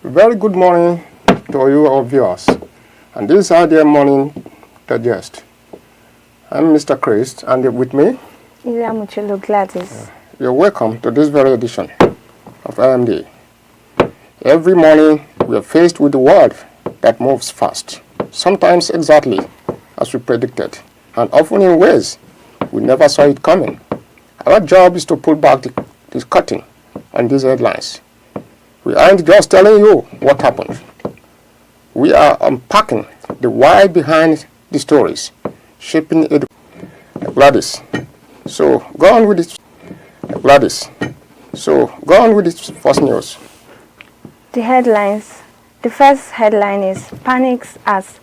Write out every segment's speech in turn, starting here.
Very good morning to you all viewers, and this is our dear morning digest. I'm Mr. Christ, and with me, Gladys. You're welcome to this very edition of IMD. Every morning, we are faced with a world that moves fast, sometimes exactly as we predicted, and often in ways we never saw it coming. Our job is to pull back the curtain on these headlines. We aren't just telling you what happened. We are unpacking the why behind the stories, shaping it. Gladys. So go on with it. Gladys. So go on with the first news. The headlines. The first headline is Panics as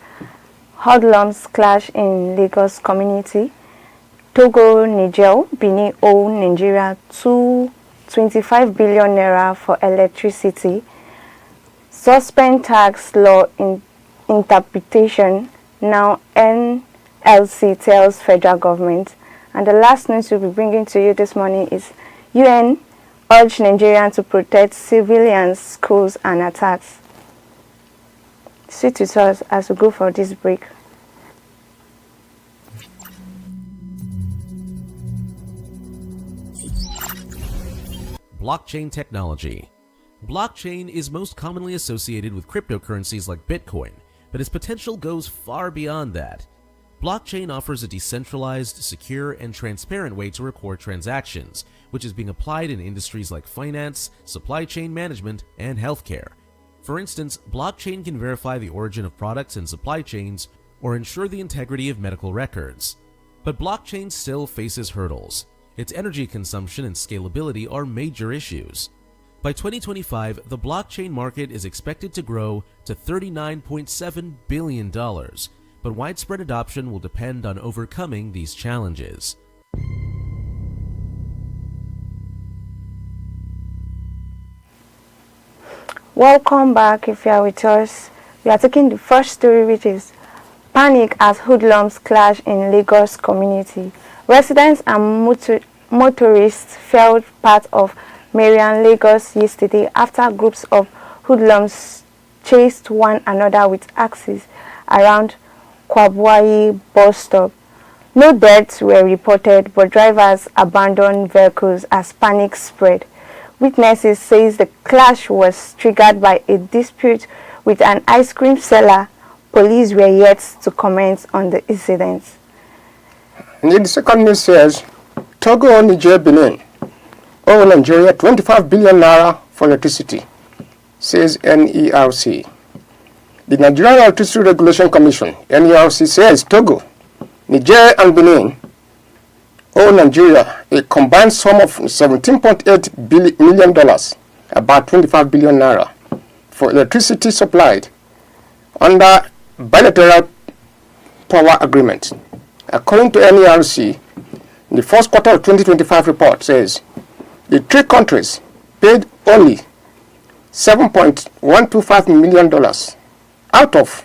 Hoodlums clash in Lagos community. Togo, Niger, Benin owe Nigeria 25 billion naira for electricity. Suspend tax law interpretation. Now NLC tells federal government. And the last news we'll be bringing to you this morning is UN urge Nigerians to protect civilians, schools and attacks. Sit with us as we go for this break. Blockchain technology. Blockchain is most commonly associated with cryptocurrencies like Bitcoin, but its potential goes far beyond that. Blockchain offers a decentralized, secure, and transparent way to record transactions, which is being applied in industries like finance, supply chain management, and healthcare. For instance, blockchain can verify the origin of products and supply chains or ensure the integrity of medical records. But blockchain still faces hurdles. Its energy consumption and scalability are major issues. By 2025, the blockchain market is expected to grow to $39.7 billion, but widespread adoption will depend on overcoming these challenges. Welcome back. If you are with us, we are taking the first story, which is Panic as Hoodlums clash in Lagos community. Residents and motorists felt part of Marian, Lagos yesterday after groups of hoodlums chased one another with axes around Kwabuayi bus stop. No deaths were reported, but drivers abandoned vehicles as panic spread. Witnesses say the clash was triggered by a dispute with an ice cream seller. Police were yet to comment on the incident. And the second news says, Togo, Niger, Benin owe Nigeria 25 billion naira for electricity, says NERC. The Nigerian Electricity Regulation Commission, NERC, says Togo, Niger, and Benin owe Nigeria a combined sum of $17.8 million, about 25 billion naira, for electricity supplied under bilateral power agreement. According to NERC, the first quarter of 2025 report says the three countries paid only $7.125 million out of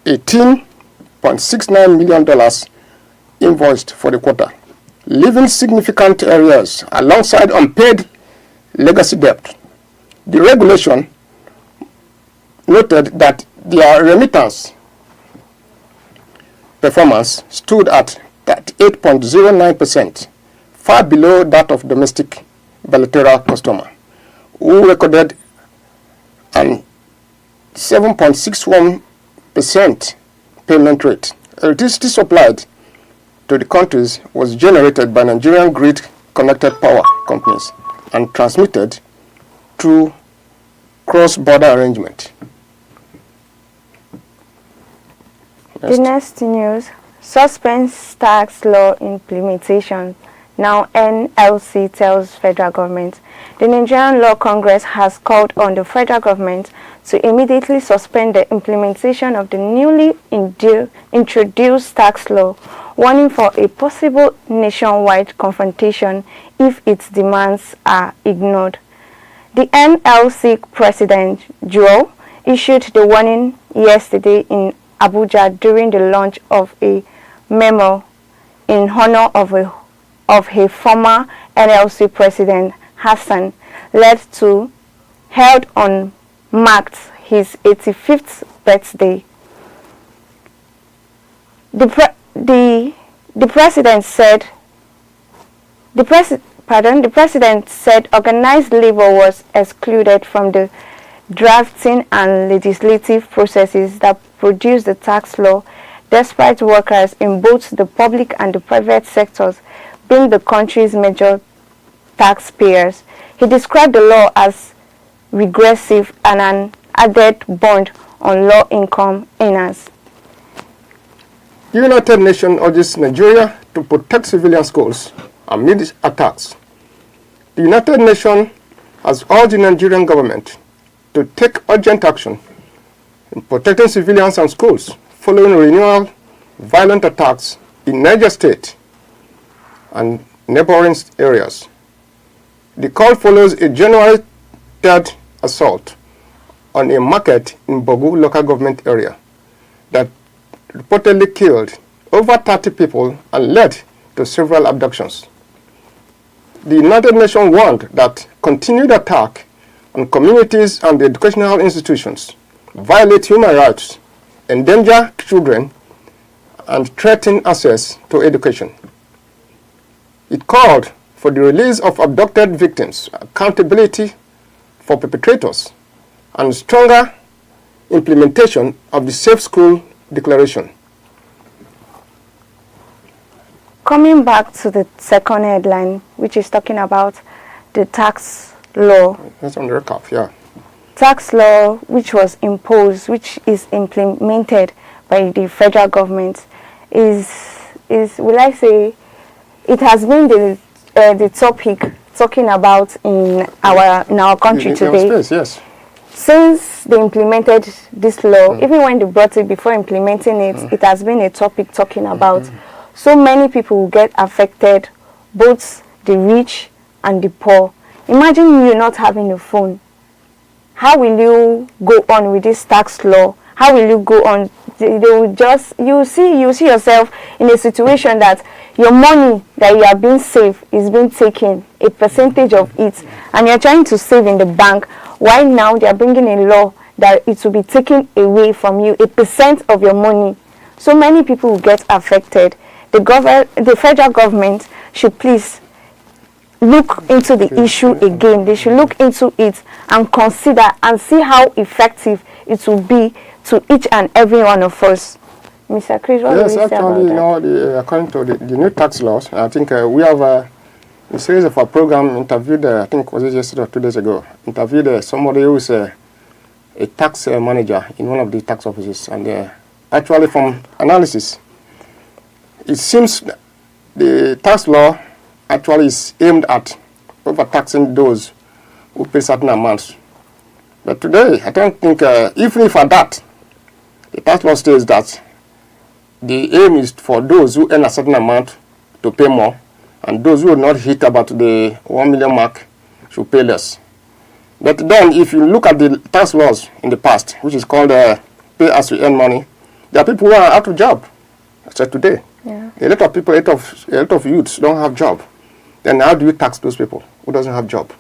$18.69 million invoiced for the quarter, leaving significant areas alongside unpaid legacy debt. The regulation noted that their remittance performance stood at 8.09%, far below that of domestic bilateral customer, who recorded an 7.61% payment rate. Electricity supplied to the countries was generated by Nigerian grid-connected power companies and transmitted through cross-border arrangement. The next news, Suspend tax law implementation. Now NLC tells federal government. The Nigerian Law Congress has called on the federal government to immediately suspend the implementation of the newly introduced tax law, warning for a possible nationwide confrontation if its demands are ignored. The NLC President Joe issued the warning yesterday in Abuja during the launch of a memo in honor of a former NLC President Hassan, held on marked his 85th birthday. The president said organized labor was excluded from the drafting and legislative processes that produce the tax law, despite workers in both the public and the private sectors being the country's major taxpayers. He described the law as regressive and an added bond on low income earners. The United Nations urges Nigeria to protect civilian schools amid attacks. The United Nations has urged the Nigerian government to take urgent action in protecting civilians and schools following renewal violent attacks in Niger State and neighboring areas. The call follows a January 3rd assault on a market in Bogu local government area that reportedly killed over 30 people and led to several abductions. The United Nations warned that continued attack on communities and educational institutions violate human rights, endanger children, and threaten access to education. It called for the release of abducted victims, accountability for perpetrators, and stronger implementation of the Safe School Declaration. Coming back to the second headline, which is talking about the tax law. That's on the recap, yeah. Tax law which was imposed, which is implemented by the federal government, is will I say, it has been the topic talking about in our country today. Space, yes. Since they implemented this law, even when they brought it before implementing it, it has been a topic talking about. So many people will get affected, both the rich and the poor. Imagine you not having a phone. How will you go on with this tax law? How will you go on? They will just, you see yourself in a situation that your money that you are being saved is being taken, a percentage of it, and you're trying to save in the bank. Why now they are bringing a law that it will be taken away from you, 1% of your money? So many people will get affected. The federal government should please look into the issue again. They should look into it and consider and see how effective it will be to each and every one of us. Mr. Chris, what will you say about that? Yes, actually, according to the new tax laws, I think we have a series of our program interviewed, I think was it yesterday or 2 days ago, interviewed somebody who is a tax manager in one of the tax offices. And actually from analysis, it seems the tax law actually is aimed at overtaxing those who pay certain amounts. But today, I don't think, even if at that, the tax law states that the aim is for those who earn a certain amount to pay more, and those who will not hit about the 1 million mark should pay less. But then, if you look at the tax laws in the past, which is called pay as you earn money, there are people who are out of job. So today, a lot of people, a lot of youths don't have job. Then how do you tax those people who doesn't have job?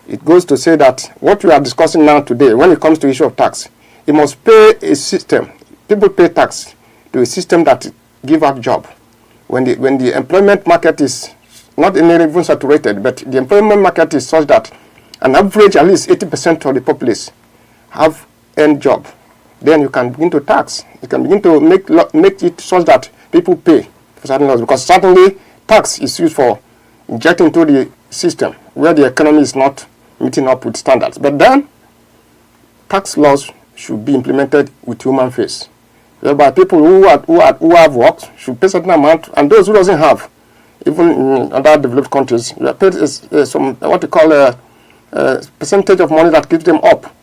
It goes to say that what we are discussing now today, when it comes to issue of tax, it must pay a system. People pay tax to a system that give up job. When the employment market is not even saturated, but the employment market is such that an average at least 80% of the populace have earned job, then you can begin to tax. You can begin to make it such that people pay for certain laws, because certainly tax is used for injecting into the system where the economy is not meeting up with standards. But then tax laws should be implemented with human face, whereby people who have worked should pay a certain amount, and those who doesn't have, even in other developed countries, you are paid some what you call a percentage of money that keeps them up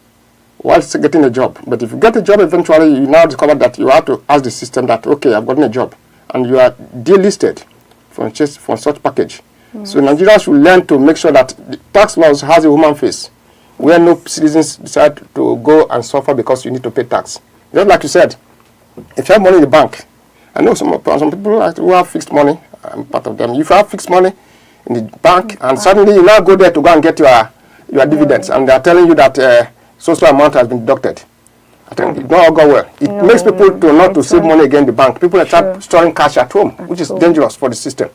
whilst getting a job. But if you get a job, eventually you now discover that you have to ask the system that, okay, I've gotten a job, and you are delisted for such package. So Nigeria should learn to make sure that the tax laws has a human face, where no citizens decide to go and suffer because you need to pay tax. Just like you said, if you have money in the bank, I know some people who have fixed money, I'm part of them. If you have fixed money in the bank, and suddenly you now go there to go and get your dividends, and they are telling you that social amount has been deducted. I think it not go well. It makes people to not to save money again in the bank. People start storing cash at home, which is dangerous for the system.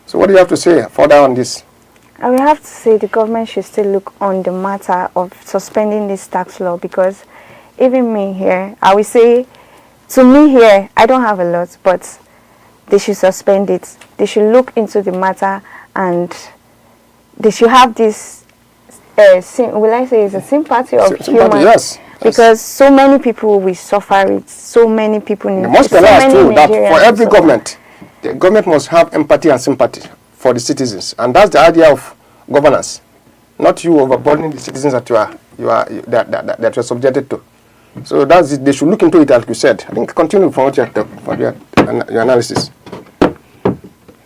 So what do you have to say further on this? I will have to say the government should still look on the matter of suspending this tax law, because even me here, I will say, to me here, I don't have a lot, but they should suspend it. They should look into the matter, and they should have this, will I say, it's a sympathy of human. Yes. Because so many people will suffer it. So many people need it. Must realize too that for every government, the government must have empathy and sympathy for the citizens, and that's the idea of governance. Not you overburdening the citizens that that you're subjected to. So that's it. They should look into it, like you said. I think continue from what your analysis.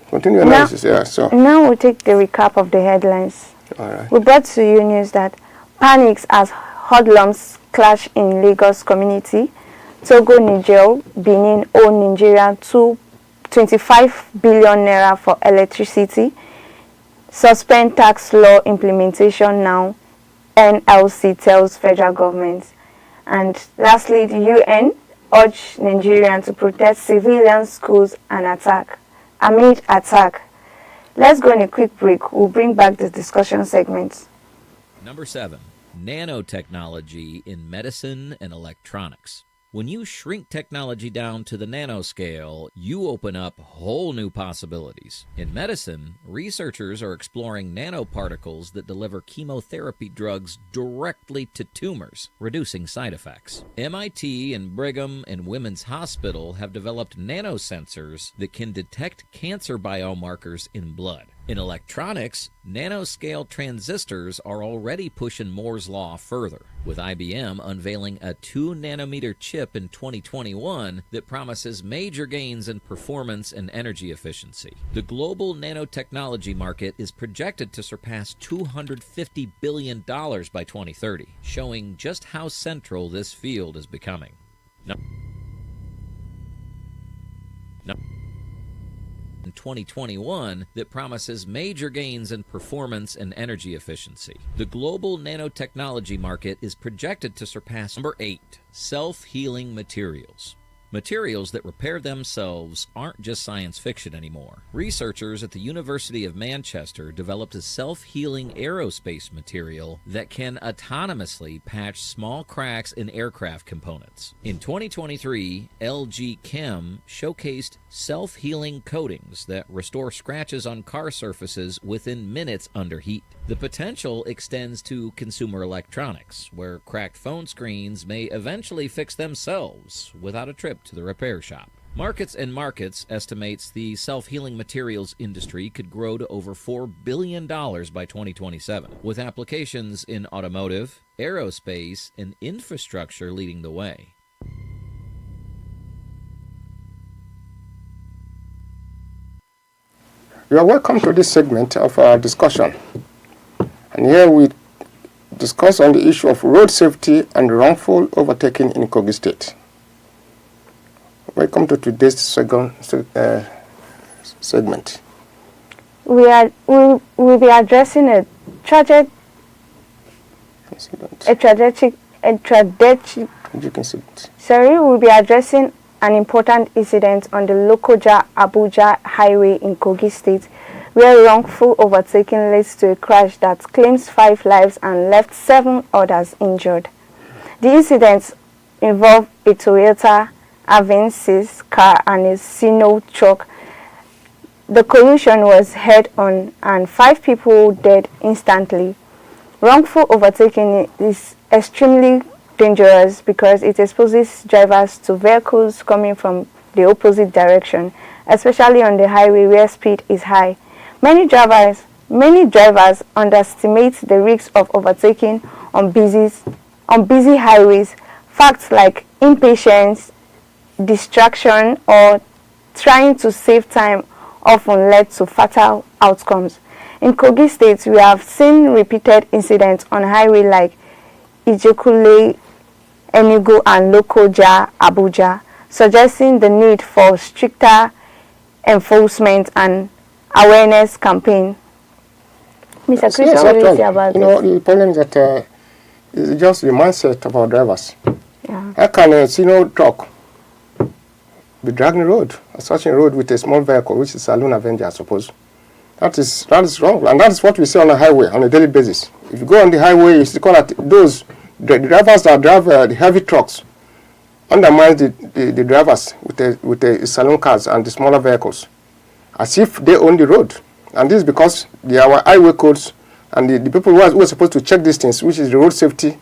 Continue your analysis. Yeah. So now we'll take the recap of the headlines. All right. We brought to you news that panics as Hoodlums clash in Lagos community. Togo, Niger, Benin owe Nigeria 25 billion naira for electricity. Suspend tax law implementation now, NLC tells federal government. And lastly, the UN urged Nigerians to protect civilian schools amid attack. Let's go on a quick break. We'll bring back the discussion segments. Number 7. Nanotechnology in medicine and electronics. When you shrink technology down to the nanoscale, you open up whole new possibilities. In medicine, researchers are exploring nanoparticles that deliver chemotherapy drugs directly to tumors, reducing side effects. MIT and Brigham and Women's Hospital have developed nanosensors that can detect cancer biomarkers in blood. In electronics, nanoscale transistors are already pushing Moore's Law further, with IBM unveiling a 2-nanometer chip in 2021 that promises major gains in performance and energy efficiency. The global nanotechnology market is projected to surpass $250 billion by 2030, showing just how central this field is becoming. In 2021 that promises major gains in performance and energy efficiency. The global nanotechnology market is projected to surpass. Number 8. Self-healing materials. Materials that repair themselves aren't just science fiction anymore. Researchers at the University of Manchester developed a self-healing aerospace material that can autonomously patch small cracks in aircraft components. In 2023, LG Chem showcased self-healing coatings that restore scratches on car surfaces within minutes under heat. The potential extends to consumer electronics, where cracked phone screens may eventually fix themselves without a trip to the repair shop. Markets and Markets estimates the self-healing materials industry could grow to over $4 billion by 2027, with applications in automotive, aerospace, and infrastructure leading the way. You are welcome to this segment of our discussion. And here we discuss on the issue of road safety and wrongful overtaking in Kogi State. Welcome to today's segment. We'll be addressing a tragic we'll be addressing an important incident on the Lokoja-Abuja highway in Kogi State, where wrongful overtaking leads to a crash that claims 5 lives and left 7 others injured. The incident involved a Toyota Avensis car and a Sino truck. The collision was head-on and 5 people died instantly. Wrongful overtaking is extremely dangerous because it exposes drivers to vehicles coming from the opposite direction, especially on the highway where speed is high. Many drivers underestimate the risks of overtaking on busy highways. Facts like impatience, distraction, or trying to save time often led to fatal outcomes. In Kogi State, we have seen repeated incidents on highways like Ijekule, Enugu, and Lokoja, Abuja, suggesting the need for stricter enforcement and awareness campaign. Mr. Chris, what do you say about this? The problem is that It's just the mindset of our drivers. Yeah. How can a senior truck be dragging the road, such a road with a small vehicle, which is a saloon avenger, I suppose? That is wrong, and that is what we see on the highway on a daily basis. If you go on the highway, you see those the drivers that drive the heavy trucks undermine the drivers with the saloon cars and the smaller vehicles, as if they own the road. And this is because there are highway codes, and the people who are supposed to check these things, which is the road safety,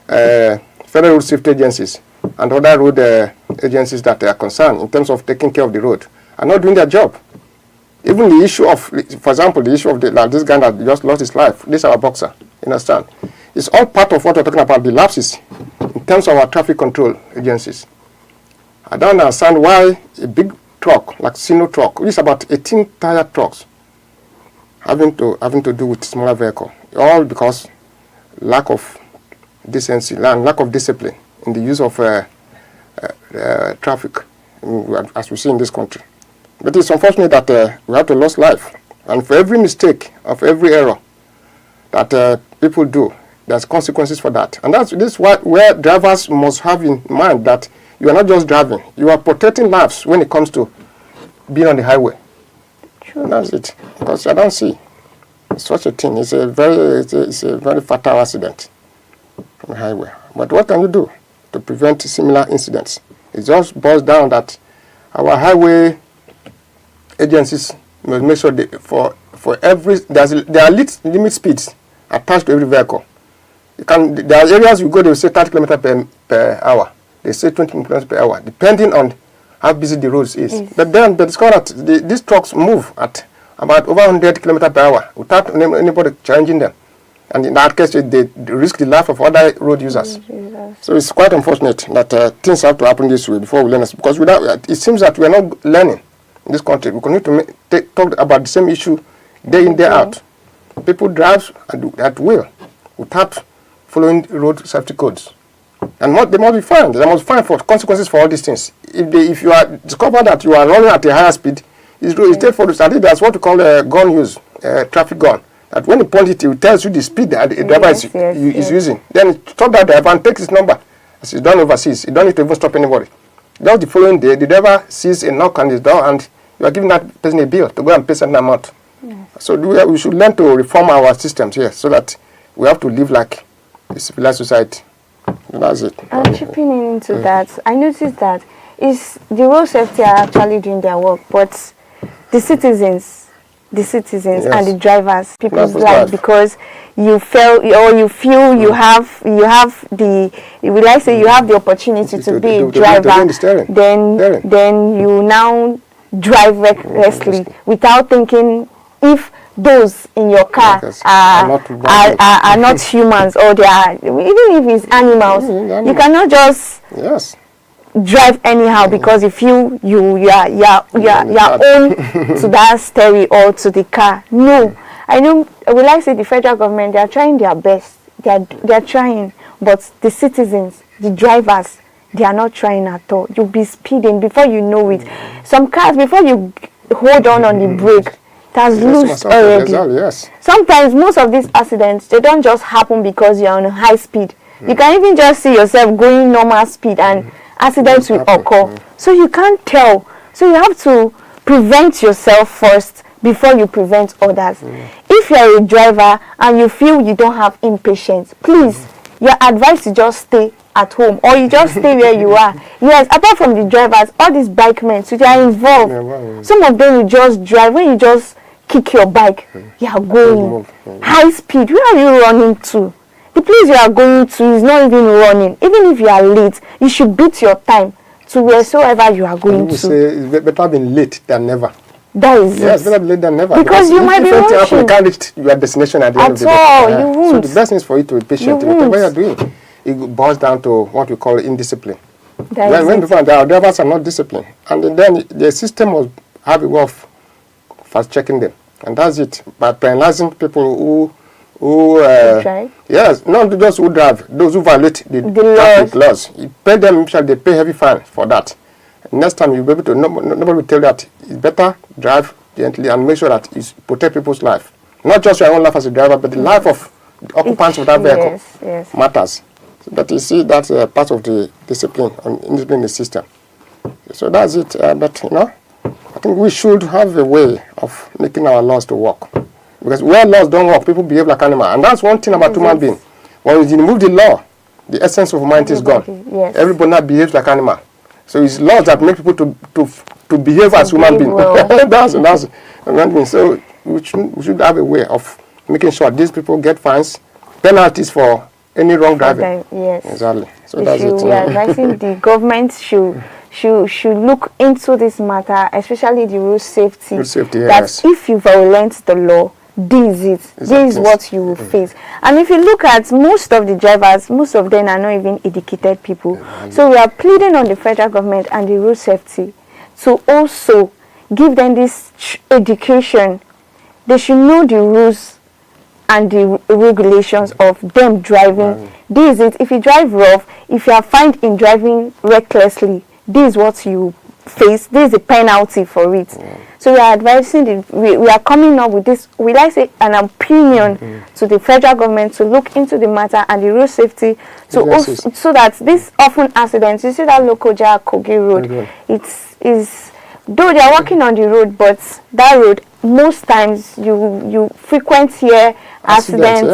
federal road safety agencies, and other road agencies that are concerned in terms of taking care of the road, are not doing their job. Even the issue of, for example, the issue of this guy that just lost his life, this our boxer, you understand? It's all part of what we're talking about, the lapses in terms of our traffic control agencies. I don't understand why a big truck, like Sino truck, which is about 18 tire trucks, having to do with smaller vehicle, all because lack of decency and lack of discipline in the use of traffic, as we see in this country. But it's unfortunate that we have to lose life, and for every mistake, of every error that people do, there's consequences for that. And this is where drivers must have in mind that you are not just driving, you are protecting lives when it comes to being on the highway. True. And that's it. Because I don't see such a thing. It's a very fatal accident on the highway. But what can you do to prevent similar incidents? It just boils down that our highway agencies must make sure there are limit speeds attached to every vehicle. There are areas you go, they will say 30 kilometers per hour. They say 20 kilometers per hour, depending on how busy the roads is. Yes. But then they discover that these trucks move at about over 100 kilometers per hour without anybody challenging them. And in that case, they risk the life of other road users. So it's quite unfortunate that things have to happen this way before we learn. Because it seems that we are not learning in this country. We continue to talk about the same issue day in, day out. People drive at will without following road safety codes. And they must be fined. They must be fined for consequences for all these things. If you are discovered that you are running at a higher speed, it's for the study. That's what we call a gun use, traffic gun. That when you point it tells you the speed that the driver is using. Then stop that driver and take his number. As it's done overseas, you don't need to even stop anybody. Just the following day, the driver sees a knock on his door, and you are giving that person a bill to go and pay certain amount. Yes. So we should learn to reform our systems here, so that we have to live like a civilized society. That's it. I'm chipping into that. I noticed that the road safety are actually doing their work, but the citizens yes, and the drivers, people's life, because you feel you have the opportunity to be a driver, then you now drive recklessly without thinking if those in your car are not humans, or they are, even if it's animals, you cannot just drive anyhow because you feel you are own to that stereo or to the car. No, I know. Will I say the federal government? They are trying their best. They are trying, but the citizens, the drivers, they are not trying at all. You'll be speeding before you know it. Some cars, before you hold on the brake, it has loosed already. Yes. Sometimes most of these accidents, they don't just happen because you're on a high speed. You can even just see yourself going normal speed and accidents will occur. So you can't tell. So you have to prevent yourself first before you prevent others. If you're a driver and you feel you don't have impatience, please, you're advised to just stay at home, or you just stay where you are. Yes, apart from the drivers, all these bikemen, so they are involved. Some of them will just drive. When you just kick your bike, you are going high speed. Where are you running to? The place you are going to is not even running. Even if you are late, you should beat your time to wheresoever you are going to. Say it's better being late than never. That is yes, better be late than never. Because you might be rushing. You can't reach your destination at the end of the day. At all, you won't. So the best thing is for you to be patient. Whatever you are doing, it boils down to what we call indiscipline. When people are drivers are not disciplined, and then the system will have a way of fast checking them, and that's it. By penalizing people who yes, not just who drive, those who violate the traffic laws. You pay them, they pay heavy fine for that. Next time you'll be able to, nobody will tell that it's better drive gently and make sure that you protect people's life. Not just your own life as a driver, but the life of the occupants of that vehicle matters. But you see, that's part of the discipline in the system. So that's it. But, I think we should have a way of making our laws to work. Because where laws don't work, people behave like animals. And that's one thing about human being. When you remove the law, the essence of humanity is gone. Yes. Everybody now behaves like animal. So it's laws that make people to behave as human beings. Well. that's human being. So we should have a way of making sure these people get fines, penalties for any wrong driving. Yes. Exactly. So that's it. We are advising the government should look into this matter, especially the road safety. Road safety, that if you violate the law, this is it. Exactly. This is what you will face. And if you look at most of the drivers, most of them are not even educated people. So we are pleading on the federal government and the road safety to also give them this education. They should know the rules and the regulations of them driving. This is it. If you drive rough, if you are found in driving recklessly, this is what you face. This is a penalty for it. So we are advising, we are coming up with this, will I say, an opinion to the federal government to look into the matter and the road safety to also, so that this often accidents, you see that Lokoja Kogi road, it's though they are working on the road, but that road, most times you frequent hear accidents.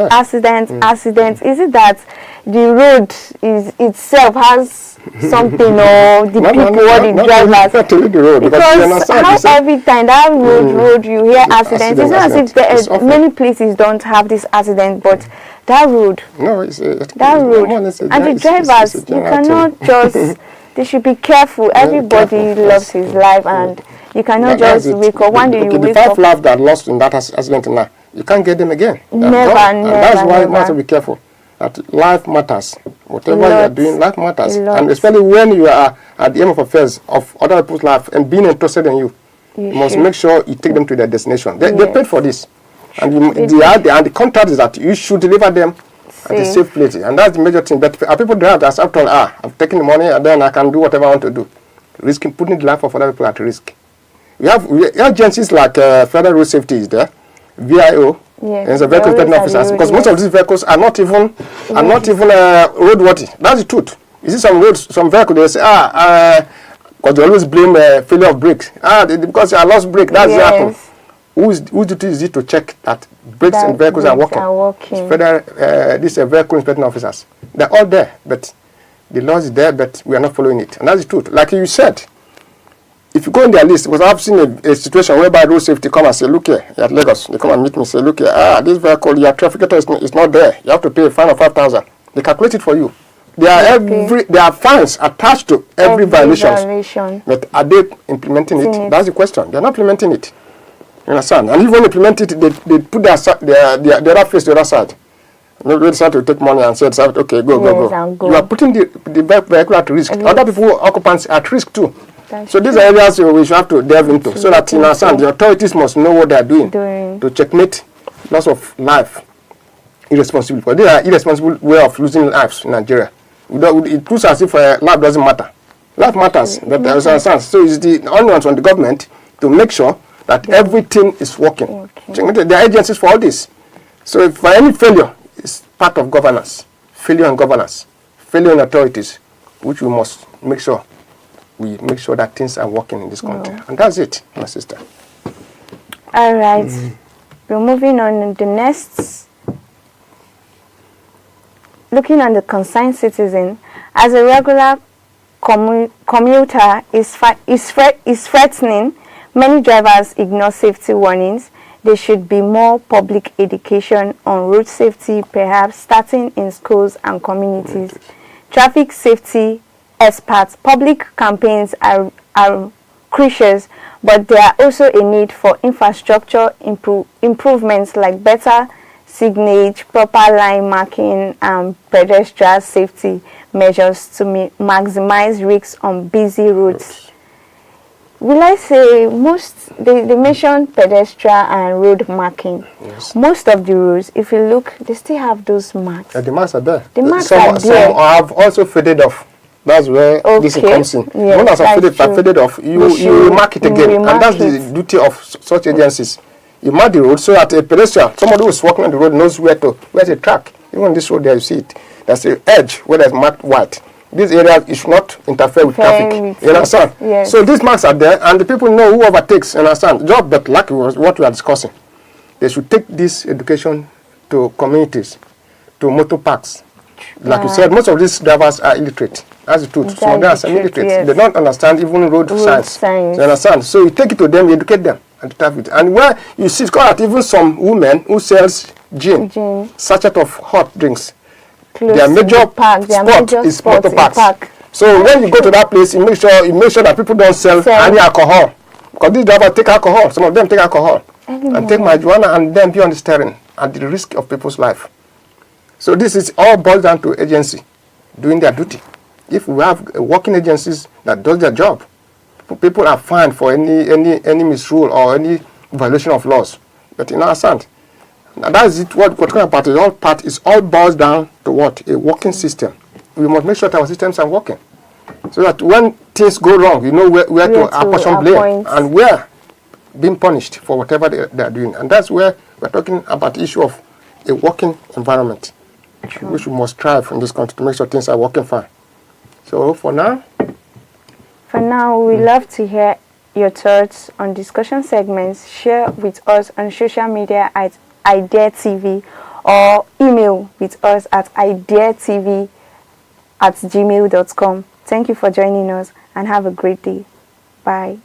Is it that the road itself has something or the people or the drivers? Because how every time that road you hear accidents, it's not as if many places don't have this accident, but that road, and the drivers, you cannot just, they should be careful. Everybody loves his life, and you cannot just wake up. One day you wake up. The 5 lives that lost in that accident now, you can't get them again. Never. That's why you must be careful. That life matters. Whatever you are doing, life matters. And especially when you are at the aim of affairs of other people's life and being interested in you, you must make sure you take them to their destination. They paid for this. And the contract is that you should deliver them at a safe place. And that's the major thing. But people do have that after all, I've taken the money and then I can do whatever I want to do. Risking putting the life of other people at risk. We have agencies like Federal Road Safety is there, VIO, and the vehicle inspecting officers, because most of these vehicles are not even roadworthy. That's the truth. You see some roads, some vehicles, they say, because they always blame failure of brakes. Because I lost brake, that's what happened. Whose duty is it to check that brakes and vehicles are working? Federal, these vehicle inspecting officers. They're all there, but the law is there, but we are not following it. And that's the truth. Like you said, if you go in their list, because I've seen a situation whereby road safety come and say, look here, at Lagos, they come and meet me and say, look here, this vehicle, your trafficator is not there. You have to pay a fine of 5,000. They calculate it for you. There are fines attached to every violation. But are they implementing it? That's the question. They're not implementing it. You understand? And even implement it, they put the other face to the other side. They decide to take money and say, okay, go. You are putting the vehicle at risk. Other people, occupants, at risk too. So these are areas we should have to delve into, so that in our the authorities must know what they are doing to checkmate loss of life irresponsibly. Because they are irresponsible way of losing lives in Nigeria. It looks as if life doesn't matter. Life matters, but there is a sense. So it's the onus on the government to make sure that everything is working. There are agencies for all this. So if for any failure, it's part of governance. Failure in governance, failure in authorities, which we must make sure. We make sure that things are working in this country. And that's it, my sister. All right. We're moving on to the next. Looking at the concerned citizen, as a regular commuter is threatening, many drivers ignore safety warnings. There should be more public education on road safety, perhaps starting in schools and communities. Traffic safety experts, public campaigns are crucial, but there are also a need for infrastructure improvements like better signage, proper line marking, and pedestrian safety measures to maximize risks on busy roads. Will I say they mention pedestrian and road marking. Yes. Most of the roads, if you look, they still have those marks. The marks are there. The marks are there. Some have also faded off. That's where this comes in. Yes, when that's faded off, you mark it again. And that's the duty of such agencies. You mark the road so that a pedestrian, somebody who's walking on the road, knows where's the track. Even on this road there, you see it. There's an edge where there's marked white. This area it should not interfere with traffic. You understand? Yes. So these marks are there, and the people know who overtakes. You understand? Just but like what we are discussing, they should take this education to communities, to motor parks. Like you said, most of these drivers are illiterate. That's the truth. Some of them are illiterate. Yes. They don't understand even road signs. You understand? So you take it to them, you educate them at the traffic. And where you see, that even some women who sells gin, sachet of hot drinks, their major spot is motor parks. So when you go to that place, you make sure that people don't sell any alcohol, because these drivers take alcohol. Some of them take alcohol and take marijuana and then be on the steering at the risk of people's life. So this is all boils down to agency doing their duty. If we have working agencies that does their job, people are fined for any misrule or any violation of laws. But in our sense, that is it. What we're talking about is all boils down to what? A working system. We must make sure that our systems are working, so that when things go wrong, you know where to apportion blame and where being punished for whatever they are doing. And that's where we're talking about the issue of a working environment, which we must strive in this country to make sure things are working fine. So for now, we love to hear your thoughts on discussion segments. Share with us on social media at IDEATV or email with us at ideatv@gmail.com. Thank you for joining us and have a great day. Bye.